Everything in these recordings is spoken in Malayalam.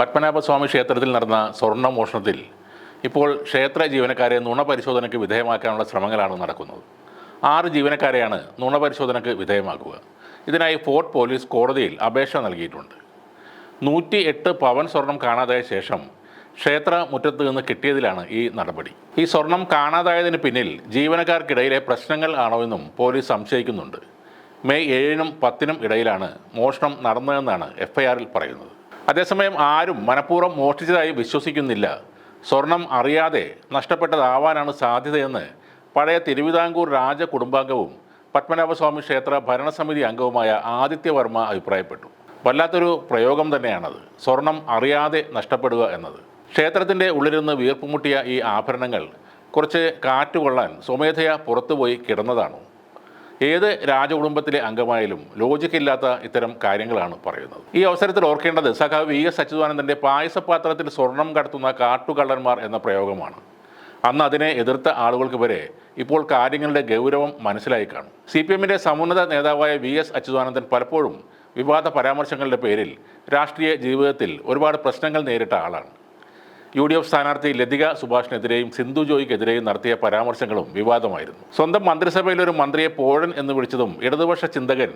പത്മനാഭസ്വാമി ക്ഷേത്രത്തിൽ നടന്ന സ്വർണ്ണ മോഷണത്തിൽ ഇപ്പോൾ ക്ഷേത്ര ജീവനക്കാരെ നുണ പരിശോധനയ്ക്ക് വിധേയമാക്കാനുള്ള ശ്രമങ്ങളാണ് നടക്കുന്നത്. 6 ജീവനക്കാരെയാണ് നുണ പരിശോധനയ്ക്ക് വിധേയമാക്കുക. ഇതിനായി ഫോർട്ട് പോലീസ് കോടതിയിൽ അപേക്ഷ നൽകിയിട്ടുണ്ട്. 108 പവൻ സ്വർണം കാണാതായ ശേഷം ക്ഷേത്ര മുറ്റത്ത് നിന്ന് കിട്ടിയതിലാണ് ഈ നടപടി. ഈ സ്വർണം കാണാതായതിന് പിന്നിൽ ജീവനക്കാർക്കിടയിലെ പ്രശ്നങ്ങൾ ആണോ എന്നും പോലീസ് സംശയിക്കുന്നുണ്ട്. മെയ് 7-നും 10-നും ഇടയിലാണ് മോഷണം നടന്നതെന്നാണ് FIR-ൽ പറയുന്നത്. അതേസമയം ആരും മനഃപൂർവ്വം മോഷ്ടിച്ചതായി വിശ്വസിക്കുന്നില്ല. സ്വർണം അറിയാതെ നഷ്ടപ്പെട്ടതാവാനാണ് സാധ്യതയെന്ന് പഴയ തിരുവിതാംകൂർ രാജകുടുംബാംഗവും പത്മനാഭസ്വാമി ക്ഷേത്ര ഭരണസമിതി അംഗവുമായ ആദിത്യവർമ്മ അഭിപ്രായപ്പെട്ടു. വല്ലാത്തൊരു പ്രയോഗം തന്നെയാണത്, സ്വർണം അറിയാതെ നഷ്ടപ്പെടുക എന്നത്. ക്ഷേത്രത്തിൻ്റെ ഉള്ളിലിരുന്ന് വീർപ്പുമുട്ടിയ ഈ ആഭരണങ്ങൾ കുറച്ച് കാറ്റുകൊള്ളാൻ സ്വമേധയാ പുറത്തുപോയി കിടന്നതാണോ? ഏത് രാജകുടുംബത്തിലെ അംഗമായാലും ലോജിക്കില്ലാത്ത ഇത്തരം കാര്യങ്ങളാണ് പറയുന്നത്. ഈ അവസരത്തിൽ ഓർക്കേണ്ടത് സഖാവ് VS അച്യുതാനന്ദൻ്റെ പായസപാത്രത്തിൽ സ്വർണം കടത്തുന്ന കാട്ടുകള്ളന്മാർ എന്ന പ്രയോഗമാണ്. അന്ന് അതിനെ എതിർത്ത ആളുകൾക്ക് വരെ ഇപ്പോൾ കാര്യങ്ങളുടെ ഗൗരവം മനസ്സിലായി കാണും. CPM-ന്റെ സമുന്നത നേതാവായ VS അച്യുതാനന്ദൻ പലപ്പോഴും വിവാദ പരാമർശങ്ങളുടെ പേരിൽ രാഷ്ട്രീയ ജീവിതത്തിൽ ഒരുപാട് പ്രശ്നങ്ങൾ നേരിട്ട ആളാണ്. UDF സ്ഥാനാർത്ഥി ലതിക സുഭാഷിനെതിരെയും സിന്ധു ജോയിക്കെതിരെയും നടത്തിയ പരാമർശങ്ങളും വിവാദമായിരുന്നു. സ്വന്തം മന്ത്രിസഭയിലൊരു മന്ത്രിയെ പോഴൻ എന്ന് വിളിച്ചതും ഇടതുപക്ഷ ചിന്തകൻ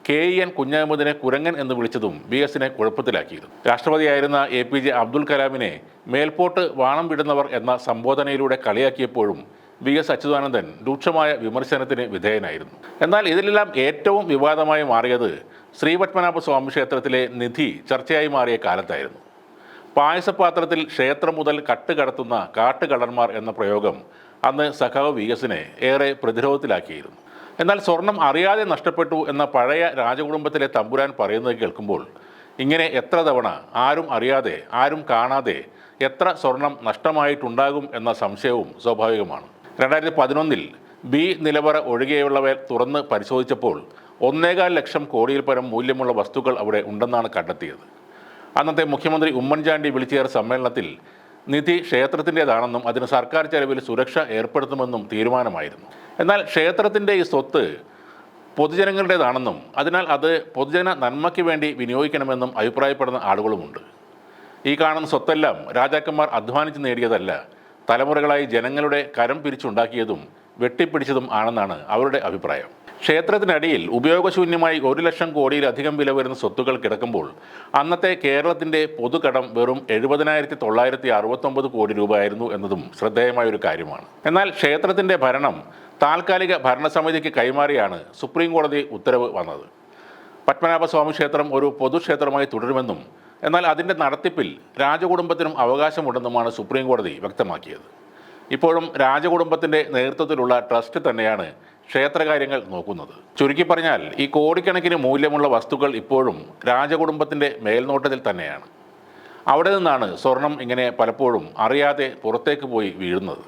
KEN കുഞ്ഞഹമ്മദിനെ കുരങ്ങൻ എന്ന് വിളിച്ചതും VS-നെ കുഴപ്പത്തിലാക്കിയിരുന്നു. രാഷ്ട്രപതിയായിരുന്ന APJ അബ്ദുൽ കലാമിനെ മേൽപോട്ട് വാണം വിടുന്നവർ എന്ന സംബോധനയിലൂടെ കളിയാക്കിയപ്പോഴും VS അച്യുതാനന്ദൻ രൂക്ഷമായ വിമർശനത്തിന് വിധേയനായിരുന്നു. എന്നാൽ ഇതിലെല്ലാം ഏറ്റവും വിവാദമായി മാറിയത് ശ്രീപത്മനാഭസ്വാമി ക്ഷേത്രത്തിലെ നിധി ചർച്ചയായി മാറിയ കാലത്തായിരുന്നു. പായസപാത്രത്തിൽ ക്ഷേത്രം മുതൽ കടത്തുന്ന കാട്ടുകള്ളന്മാർ എന്ന പ്രയോഗം അന്ന് സഖാവ് VS-നെ ഏറെ പ്രതിരോധത്തിലാക്കിയിരുന്നു. എന്നാൽ സ്വർണം അറിയാതെ നഷ്ടപ്പെട്ടു എന്ന പഴയ രാജകുടുംബത്തിലെ തമ്പുരാൻ പറയുന്നത് കേൾക്കുമ്പോൾ ഇങ്ങനെ എത്ര തവണ ആരും അറിയാതെ ആരും കാണാതെ എത്ര സ്വർണം നഷ്ടമായിട്ടുണ്ടാകും എന്ന സംശയവും സ്വാഭാവികമാണ്. 2011-ൽ B നിലവറ ഒഴികെയുള്ളവ തുറന്ന് പരിശോധിച്ചപ്പോൾ 1.25 ലക്ഷം കോടിയിൽ പരം മൂല്യമുള്ള വസ്തുക്കൾ അവിടെ ഉണ്ടെന്നാണ് കണ്ടെത്തിയത്. അന്നത്തെ മുഖ്യമന്ത്രി ഉമ്മൻചാണ്ടി വിളിച്ചേർ സമ്മേളനത്തിൽ നിധി ക്ഷേത്രത്തിൻ്റേതാണെന്നും അതിന് സർക്കാർ ചെലവിൽ സുരക്ഷ ഏർപ്പെടുത്തുമെന്നും തീരുമാനമായിരുന്നു. എന്നാൽ ക്ഷേത്രത്തിൻ്റെ ഈ സ്വത്ത് പൊതുജനങ്ങളുടേതാണെന്നും അതിനാൽ അത് പൊതുജന നന്മയ്ക്ക് വേണ്ടി വിനിയോഗിക്കണമെന്നും അഭിപ്രായപ്പെടുന്ന ആളുകളുമുണ്ട്. ഈ കാണുന്ന സ്വത്തെല്ലാം രാജാക്കന്മാർ അധ്വാനിച്ച് നേടിയതല്ല, തലമുറകളായി ജനങ്ങളുടെ കരം പിരിച്ചുണ്ടാക്കിയതും വെട്ടിപ്പിടിച്ചതും ആണെന്നാണ് അവരുടെ അഭിപ്രായം. ക്ഷേത്രത്തിനടിയിൽ ഉപയോഗശൂന്യമായി 1 ലക്ഷം കോടിയിലധികം വില വരുന്ന സ്വത്തുക്കൾ കിടക്കുമ്പോൾ അന്നത്തെ കേരളത്തിൻ്റെ പൊതുകടം വെറും 70,969 കോടി രൂപയായിരുന്നു എന്നതും ശ്രദ്ധേയമായൊരു കാര്യമാണ്. എന്നാൽ ക്ഷേത്രത്തിൻ്റെ ഭരണം താൽക്കാലിക ഭരണസമിതിക്ക് കൈമാറിയാണ് സുപ്രീം കോടതി ഉത്തരവ് വന്നത്. പത്മനാഭസ്വാമി ക്ഷേത്രം ഒരു പൊതുക്ഷേത്രമായി തുടരുമെന്നും എന്നാൽ അതിൻ്റെ നടത്തിപ്പിൽ രാജകുടുംബത്തിനും അവകാശമുണ്ടെന്നുമാണ് സുപ്രീം കോടതി വ്യക്തമാക്കിയത്. ഇപ്പോഴും രാജകുടുംബത്തിൻ്റെ നേതൃത്വത്തിലുള്ള ട്രസ്റ്റ് തന്നെയാണ് ക്ഷേത്രകാര്യങ്ങൾ നോക്കുന്നത്. ചുരുക്കി പറഞ്ഞാൽ ഈ കോടിക്കണക്കിന് മൂല്യമുള്ള വസ്തുക്കൾ ഇപ്പോഴും രാജകുടുംബത്തിൻ്റെ മേൽനോട്ടത്തിൽ തന്നെയാണ്. അവിടെ നിന്നാണ് സ്വർണം ഇങ്ങനെ പലപ്പോഴും അറിയാതെ പുറത്തേക്ക് പോയി വീഴുന്നത്.